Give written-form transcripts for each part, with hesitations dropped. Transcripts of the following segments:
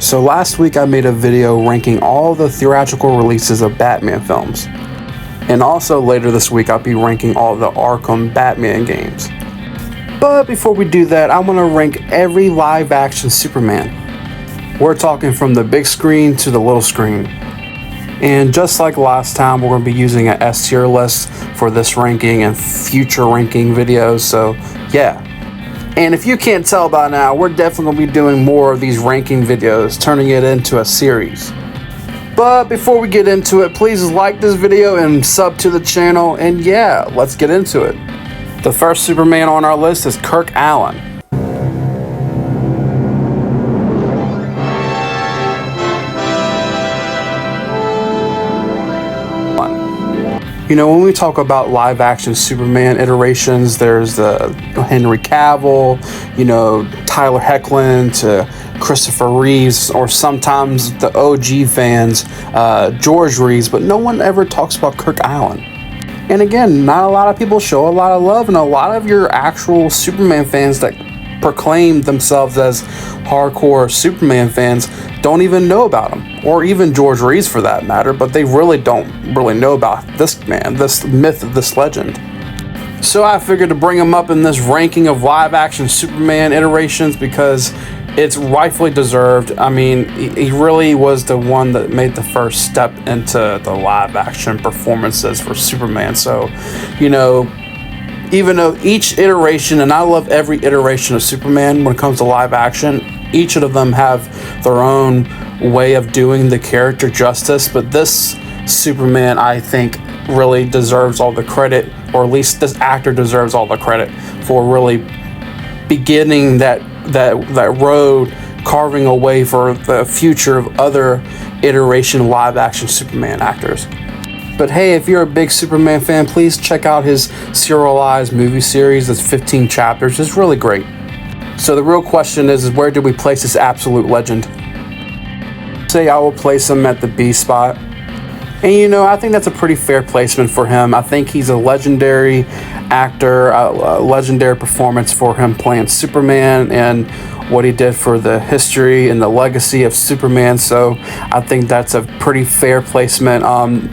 So last week I made a video ranking all the theatrical releases of Batman films. And also later this week I'll be ranking all the Arkham Batman games. But before we do that, I want to rank every live action Superman. We're talking from the big screen to the little screen. And just like last time, we're going to be using an S tier list for this ranking and future ranking videos, so yeah. And if you can't tell by now, we're definitely going to be doing more of these ranking videos, turning it into a series. But before we get into it, please like this video and sub to the channel, and yeah, let's get into it. The first Superman on our list is Kirk Allen. You know, when we talk about live action Superman iterations, there's the Henry Cavill, you know, Tyler Hoechlin to Christopher Reeves, or sometimes the OG fans, George Reeves, but no one ever talks about Kirk Allen. And again, not a lot of people show a lot of love, and a lot of your actual Superman fans that proclaim themselves as hardcore Superman fans don't even know about him, or even George Reeves for that matter, but they really don't know about this man, this myth, this legend. So I figured to bring him up in this ranking of live action Superman iterations because it's rightfully deserved. I mean, he really was the one that made the first step into the live action performances for Superman. So, you know, even though each iteration, and I love every iteration of Superman when it comes to live action, each of them have their own way of doing the character justice, but this Superman, I think, really deserves all the credit, or at least this actor deserves all the credit for really beginning that road, carving a way for the future of other iteration live action Superman actors. But hey, if you're a big Superman fan, please check out his serialized movie series. That's 15 chapters. It's really great. So the real question is where do we place this absolute legend? Say I will place him at the B spot. And you know, I think that's a pretty fair placement for him. I think he's a legendary actor, a legendary performance for him playing Superman and what he did for the history and the legacy of Superman. So I think that's a pretty fair placement.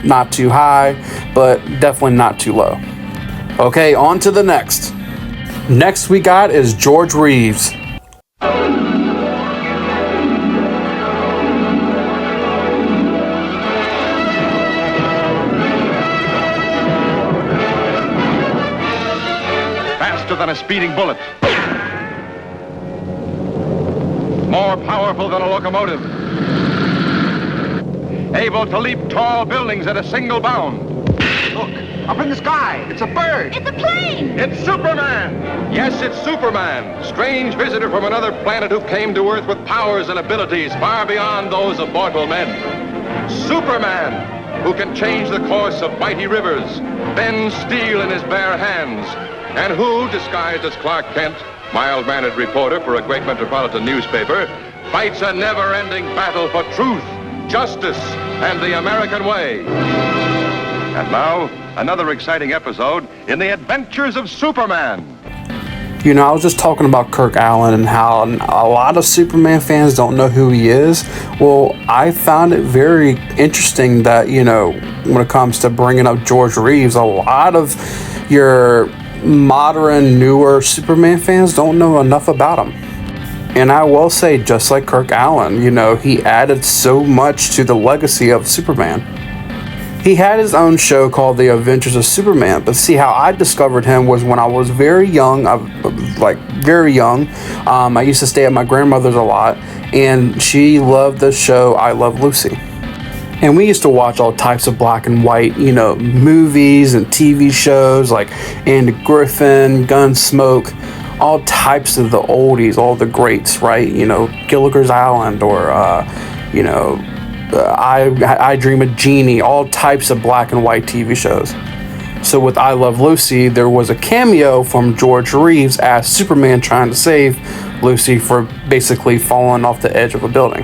Not too high, but definitely not too low. Okay, on to the next. Next we got is George Reeves. Faster than a speeding bullet. More powerful than a locomotive. Able to leap tall buildings at a single bound. Look, up in the sky. It's a bird. It's a plane. It's Superman. Yes, it's Superman. Strange visitor from another planet who came to Earth with powers and abilities far beyond those of mortal men. Superman, who can change the course of mighty rivers, bend steel in his bare hands, and who, disguised as Clark Kent, mild-mannered reporter for a great metropolitan newspaper, fights a never-ending battle for truth, justice, and the American way. And now, another exciting episode in the adventures of Superman. You know, I was just talking about Kirk Allen and how a lot of Superman fans don't know who he is. Well, I found it very interesting that, you know, when it comes to bringing up George Reeves, a lot of your modern, newer Superman fans don't know enough about him. And I will say, just like Kirk Allen, you know, he added so much to the legacy of Superman. He had his own show called The Adventures of Superman, but see, how I discovered him was when I was very young, very young. I used to stay at my grandmother's a lot, and she loved the show I Love Lucy. And we used to watch all types of black and white, you know, movies and TV shows like Andy Griffin, Gunsmoke, all types of the oldies, all the greats, right? You know, Gilligan's Island, or, you know, I Dream of Jeannie, all types of black and white TV shows. So with I Love Lucy, there was a cameo from George Reeves as Superman trying to save Lucy for basically falling off the edge of a building.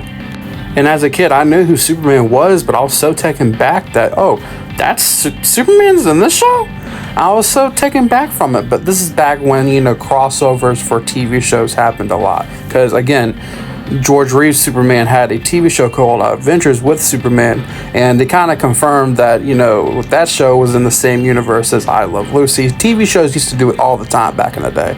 And as a kid, I knew who Superman was, but I was so taken back that, oh, that's Superman's in this show? I was so taken back from it. But this is back when, you know, crossovers for TV shows happened a lot. Because, again, George Reeves' Superman had a TV show called Adventures with Superman, and they kind of confirmed that, that show was in the same universe as I Love Lucy. TV shows used to do it all the time back in the day.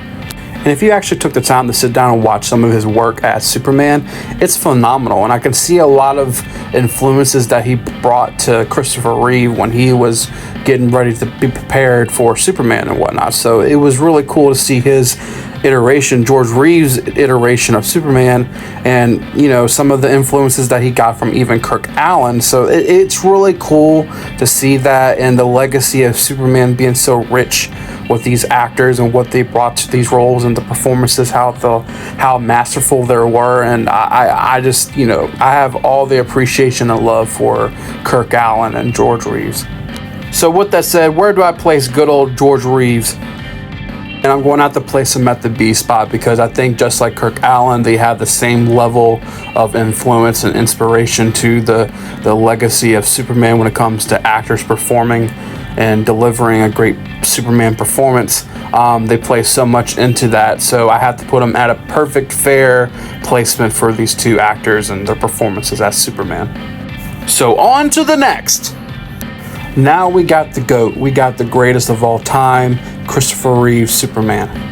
And if you actually took the time to sit down and watch some of his work as Superman, it's phenomenal. And I can see a lot of influences that he brought to Christopher Reeve when he was getting ready to be prepared for Superman and whatnot. So it was really cool to see his iteration, George Reeves' iteration of Superman, and some of the influences that he got from even Kirk Allen. So it's really cool to see that, and the legacy of Superman being so rich with these actors and what they brought to these roles and the performances, how masterful they were. And I just I have all the appreciation and love for Kirk Allen and George Reeves. So with that said, where do I place good old George Reeves? And I'm going to have to place him at the B spot, because I think just like Kirk Allen, they have the same level of influence and inspiration to the legacy of Superman when it comes to actors performing and delivering a great Superman performance. They place so much into that, so I have to put them at a perfect, fair placement for these two actors and their performances as Superman. So on to the next. Now we got the GOAT. We got the greatest of all time, Christopher Reeve's Superman.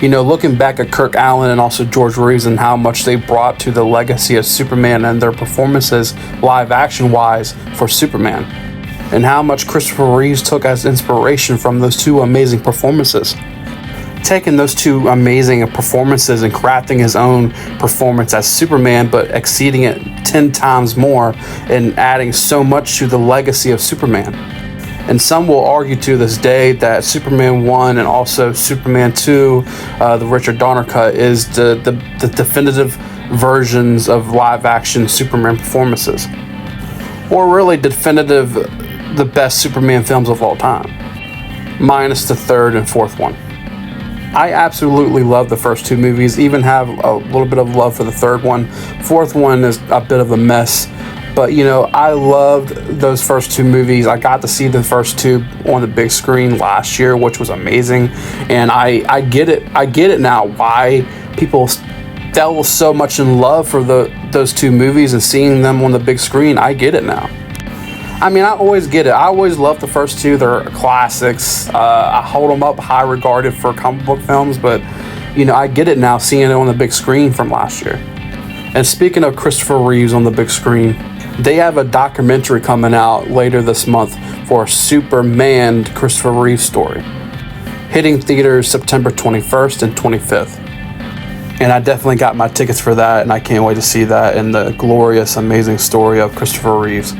Looking back at Kirk Allen and also George Reeves and how much they brought to the legacy of Superman and their performances live action wise for Superman, and how much Christopher Reeves took as inspiration from those two amazing performances. Taking those two amazing performances and crafting his own performance as Superman, but exceeding it 10 times more and adding so much to the legacy of Superman. And some will argue to this day that Superman 1 and also Superman 2, the Richard Donner cut, is the definitive versions of live-action Superman performances. Or really definitive, the best Superman films of all time. Minus the third and fourth one. I absolutely love the first two movies, even have a little bit of love for the third one. Fourth one is a bit of a mess. But, I loved those first two movies. I got to see the first two on the big screen last year, which was amazing. And I get it. I get it now why people fell so much in love for those two movies and seeing them on the big screen. I get it now. I mean, I always get it. I always loved the first two. They're classics. I hold them up high regarded for comic book films. But, I get it now seeing it on the big screen from last year. And speaking of Christopher Reeves on the big screen, they have a documentary coming out later this month for a Superman Christopher Reeve story, hitting theaters September 21st and 25th. And I definitely got my tickets for that, and I can't wait to see that and the glorious, amazing story of Christopher Reeves.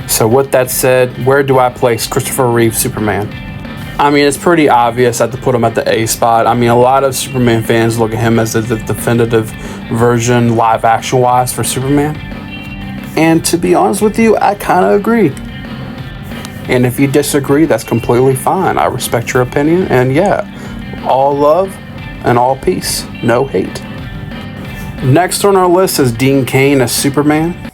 So with that said, where do I place Christopher Reeve Superman? I mean, it's pretty obvious I have to put him at the A spot. I mean, a lot of Superman fans look at him as the definitive version, live action wise, for Superman. And to be honest with you, I kind of agree. And if you disagree, that's completely fine. I respect your opinion. And yeah, all love and all peace. No hate. Next on our list is Dean Kane as Superman.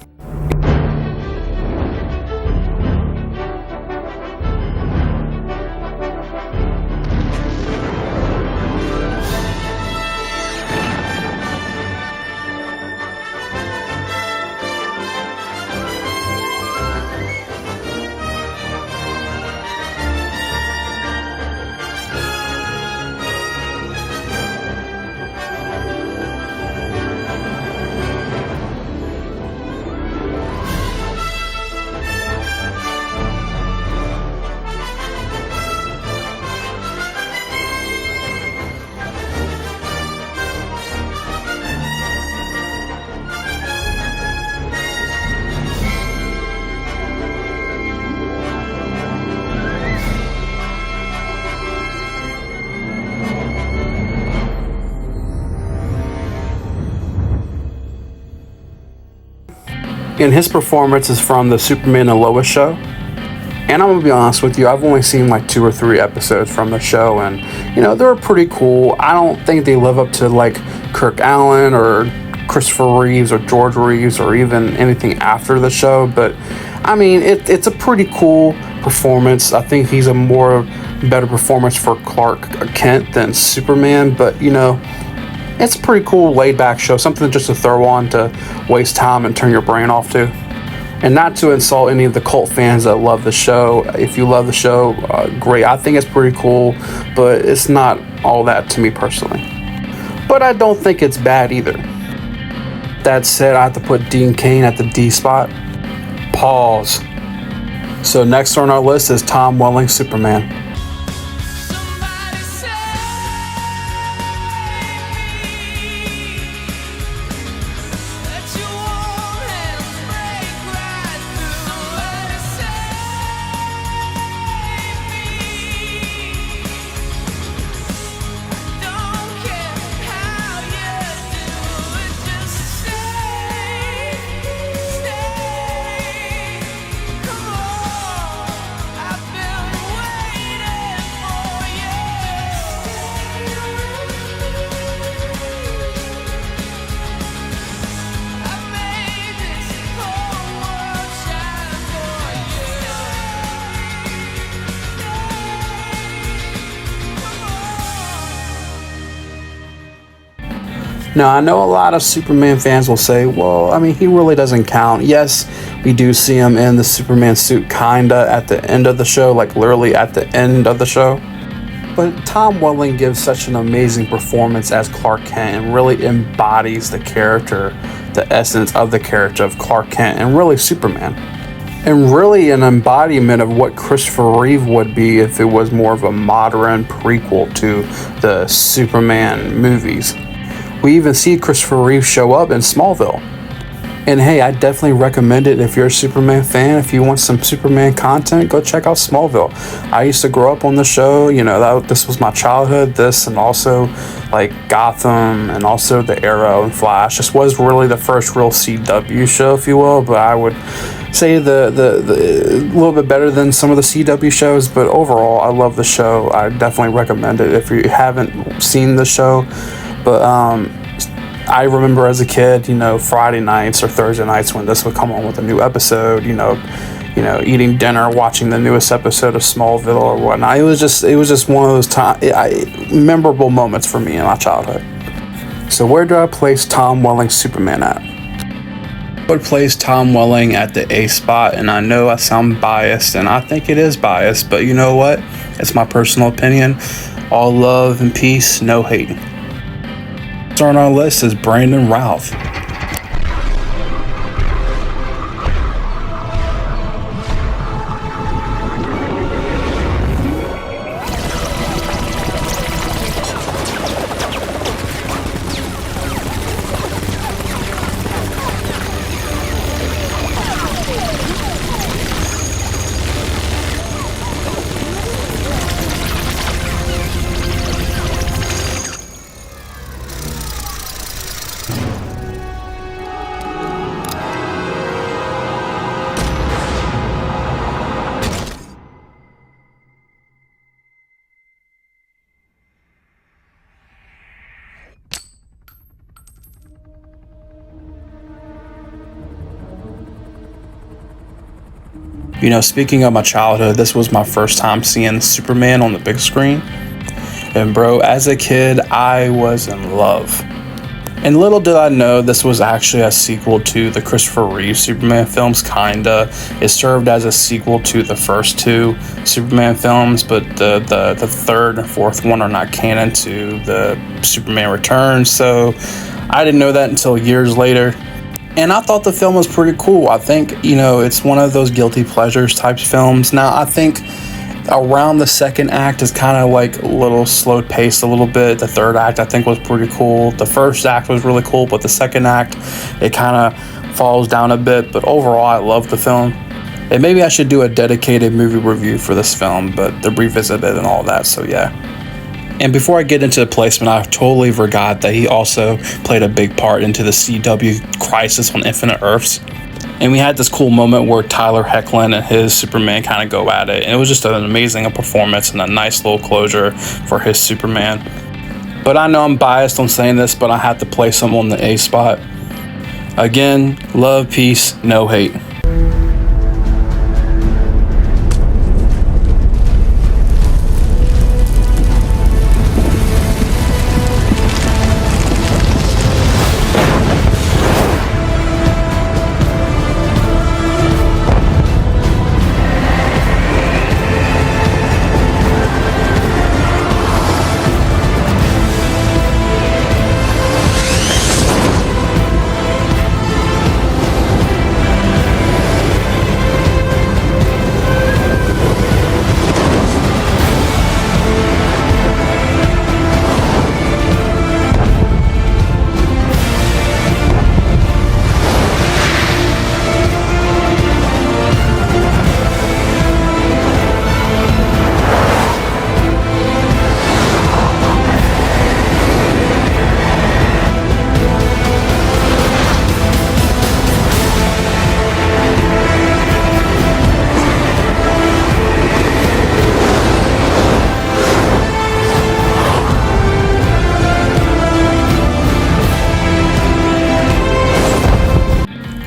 And his performance is from the Superman and Lois show. And I'm gonna be honest with you, I've only seen like 2 or 3 episodes from the show, and they're pretty cool. I don't think they live up to like Kirk Allen or Christopher Reeves or George Reeves or even anything after the show, but I mean it's a pretty cool performance. I think he's a better performance for Clark Kent than Superman, but it's a pretty cool laid back show, something just to throw on to waste time and turn your brain off to. And not to insult any of the cult fans that love the show. If you love the show, great. I think it's pretty cool, but it's not all that to me personally. But I don't think it's bad either. That said, I have to put Dean Kane at the D spot. Pause. So next on our list is Tom Welling Superman. Now, I know a lot of Superman fans will say, well, I mean, he really doesn't count. Yes, we do see him in the Superman suit kinda at the end of the show, like literally at the end of the show. But Tom Welling gives such an amazing performance as Clark Kent and really embodies the character, the essence of the character of Clark Kent and really Superman. And really an embodiment of what Christopher Reeve would be if it was more of a modern prequel to the Superman movies. We even see Christopher Reeve show up in Smallville. And hey, I definitely recommend it if you're a Superman fan. If you want some Superman content, go check out Smallville. I used to grow up on the show. This was my childhood. This and also like Gotham and also the Arrow and Flash. This was really the first real CW show, if you will. But I would say the a little bit better than some of the CW shows. But overall, I love the show. I definitely recommend it if you haven't seen the show. But I remember as a kid, Friday nights or Thursday nights when this would come on with a new episode, eating dinner, watching the newest episode of Smallville or whatnot. It was just one of those memorable moments for me in my childhood. So where do I place Tom Welling Superman at? I would place Tom Welling at the A spot, and I know I sound biased, and I think it is biased, but you know what? It's my personal opinion. All love and peace, no hating. On our list is Brandon Routh. Speaking of my childhood, this was my first time seeing Superman on the big screen. And bro, as a kid, I was in love. And little did I know this was actually a sequel to the Christopher Reeve Superman films, kinda. It served as a sequel to the first 2 Superman films, but the third and fourth one are not canon to the Superman Returns, so I didn't know that until years later. And I thought the film was pretty cool. I think, it's one of those guilty pleasures types films. Now, I think around the second act is kind of like a little slow paced a little bit. The third act, I think, was pretty cool. The first act was really cool, but the second act, it kind of falls down a bit. But overall, I love the film. And maybe I should do a dedicated movie review for this film, but to revisit it and all that, so yeah. And before I get into the placement, I totally forgot that he also played a big part into the CW Crisis on Infinite Earths. And we had this cool moment where Tyler Hoechlin and his Superman kind of go at it. And it was just an amazing performance and a nice little closure for his Superman. But I know I'm biased on saying this, but I have to place him on the A spot. Again, love, peace, no hate.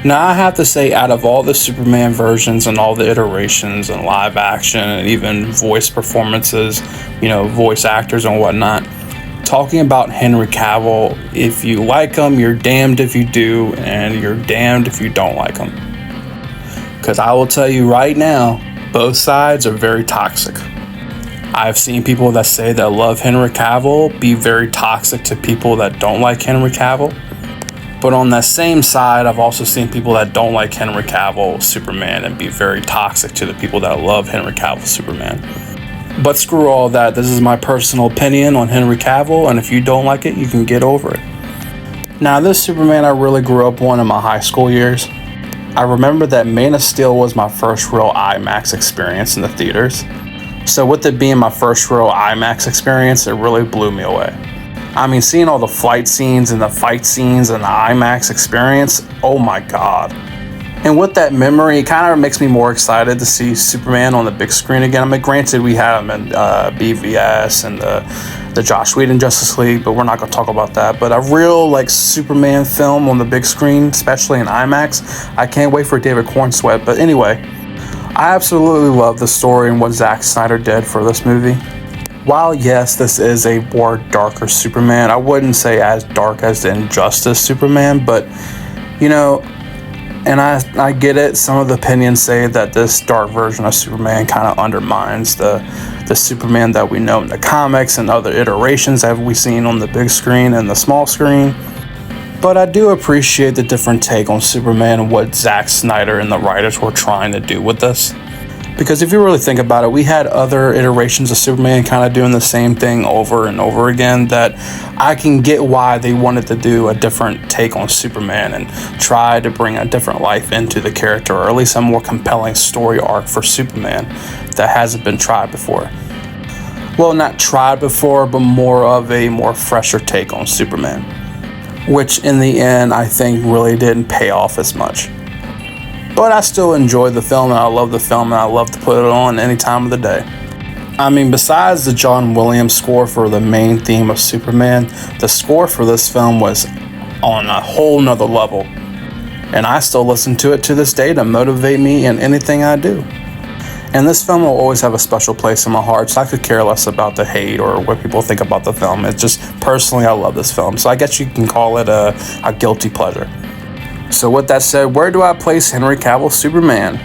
Now, I have to say, out of all the Superman versions and all the iterations and live action and even voice performances, voice actors and whatnot, talking about Henry Cavill, if you like him, you're damned if you do, and you're damned if you don't like him. Because I will tell you right now, both sides are very toxic. I've seen people that say that love Henry Cavill be very toxic to people that don't like Henry Cavill. But on that same side, I've also seen people that don't like Henry Cavill Superman and be very toxic to the people that love Henry Cavill Superman. But screw all that. This is my personal opinion on Henry Cavill, and if you don't like it, you can get over it. Now, this Superman I really grew up on in my high school years. I remember that Man of Steel was my first real IMAX experience in the theaters. So with it being my first real IMAX experience, it really blew me away. I mean, seeing all the flight scenes and the fight scenes and the IMAX experience, oh my god. And with that memory, it kind of makes me more excited to see Superman on the big screen again. I mean, granted, we had him in BVS and the Joss Whedon Justice League, but we're not going to talk about that. But a real, Superman film on the big screen, especially in IMAX, I can't wait for David Cornsweet. But anyway, I absolutely love the story and what Zack Snyder did for this movie. While yes, this is a more darker Superman, I wouldn't say as dark as the Injustice Superman, but and I get it. Some of the opinions say that this dark version of Superman kind of undermines the Superman that we know in the comics and other iterations that we've seen on the big screen and the small screen. But I do appreciate the different take on Superman and what Zack Snyder and the writers were trying to do with this. Because if you really think about it, we had other iterations of Superman kind of doing the same thing over and over again, that I can get why they wanted to do a different take on Superman and try to bring a different life into the character, or at least a more compelling story arc for Superman that hasn't been tried before. Well, not tried before, but more of a more fresher take on Superman, which in the end I think really didn't pay off as much. But I still enjoy the film, and I love the film, and I love to put it on any time of the day. I mean, besides the John Williams score for the main theme of Superman, the score for this film was on a whole nother level. And I still listen to it to this day to motivate me in anything I do. And this film will always have a special place in my heart, so I could care less about the hate or what people think about the film. It's just, personally, I love this film. So I guess you can call it a guilty pleasure. So with that said, where do I place Henry Cavill Superman?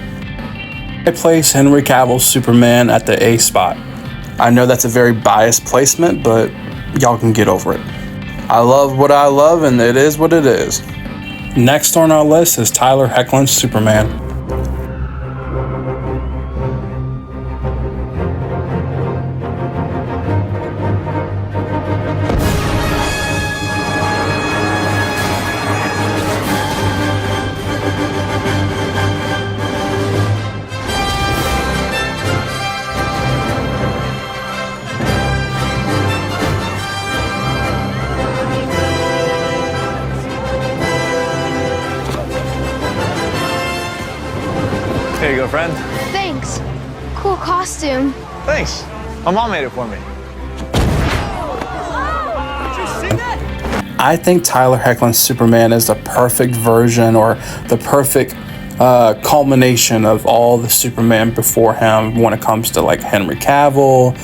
I place Henry Cavill Superman at the A spot. I know that's a very biased placement, but y'all can get over it. I love what I love, and it is what it is. Next on our list is Tyler Hoechlin's Superman. Here you go, friend. Thanks. Cool costume. Thanks. My mom made it for me. I think Tyler Hoechlin's Superman is the perfect version, or the perfect culmination of all the Superman before him when it comes to like Henry Cavill,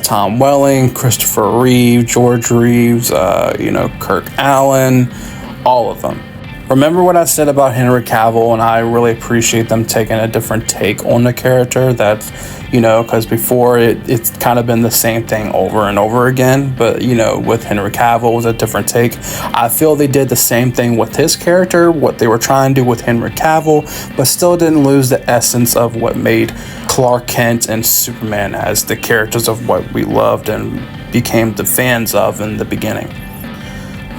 Tom Welling, Christopher Reeve, George Reeves, Kirk Allen, all of them. Remember what I said about Henry Cavill, and I really appreciate them taking a different take on the character. That's, because before it's kind of been the same thing over and over again, but, with Henry Cavill was a different take. I feel they did the same thing with his character, what they were trying to do with Henry Cavill, but still didn't lose the essence of what made Clark Kent and Superman as the characters of what we loved and became the fans of in the beginning.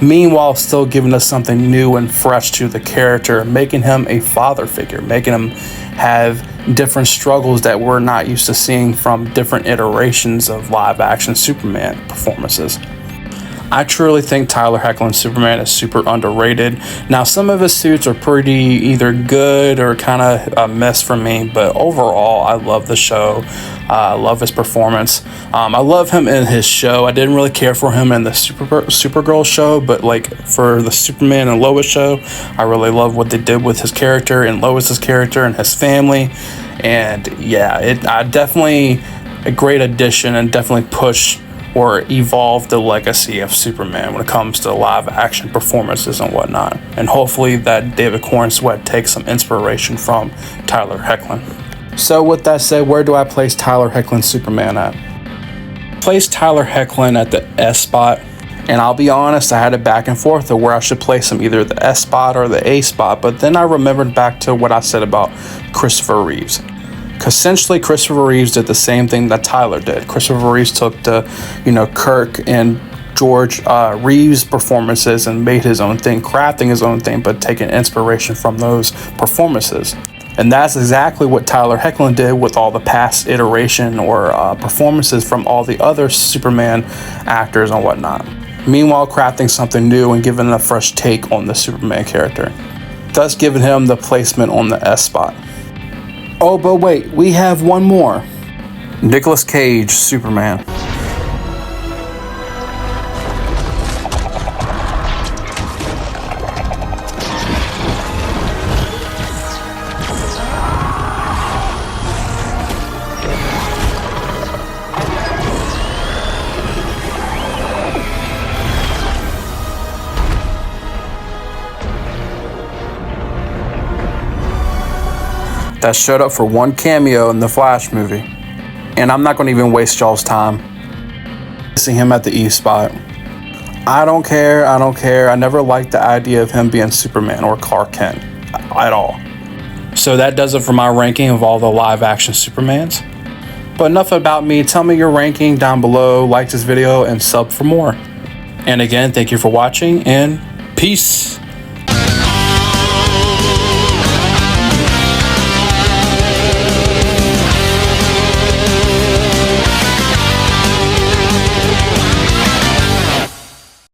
Meanwhile, still giving us something new and fresh to the character, making him a father figure, making him have different struggles that we're not used to seeing from different iterations of live action Superman performances. I truly think Tyler Hoechlin's Superman is super underrated. Now, some of his suits are pretty either good or kind of a mess for me, but overall, I love the show. I love his performance. I love him in his show. I didn't really care for him in the Supergirl show, but like for the Superman and Lois show, I really love what they did with his character and Lois's character and his family. And yeah, I definitely a great addition and definitely push or evolve the legacy of Superman when it comes to live action performances and whatnot. And hopefully that David Corenswet takes some inspiration from Tyler Hoechlin. So with that said, where do I place Tyler Hoechlin's Superman at? Place Tyler Hoechlin at the S spot. And I'll be honest, I had it back and forth of where I should place him, either the S spot or the A spot. But then I remembered back to what I said about Christopher Reeves. Because essentially, Christopher Reeves did the same thing that Tyler did. Christopher Reeves took the, Kirk and George Reeves performances and made his own thing, crafting his own thing, but taking inspiration from those performances. And that's exactly what Tyler Hoechlin did with all the past iteration or performances from all the other Superman actors and whatnot. Meanwhile, crafting something new and giving a fresh take on the Superman character, thus giving him the placement on the S spot. Oh, but wait, we have one more. Nicolas Cage, Superman. That showed up for one cameo in the Flash movie. And I'm not going to even waste y'all's time. See him at the E spot. I don't care. I never liked the idea of him being Superman or Clark Kent at all. So that does it for my ranking of all the live action Supermans. But enough about me. Tell me your ranking down below. Like this video and sub for more. And again, thank you for watching and peace.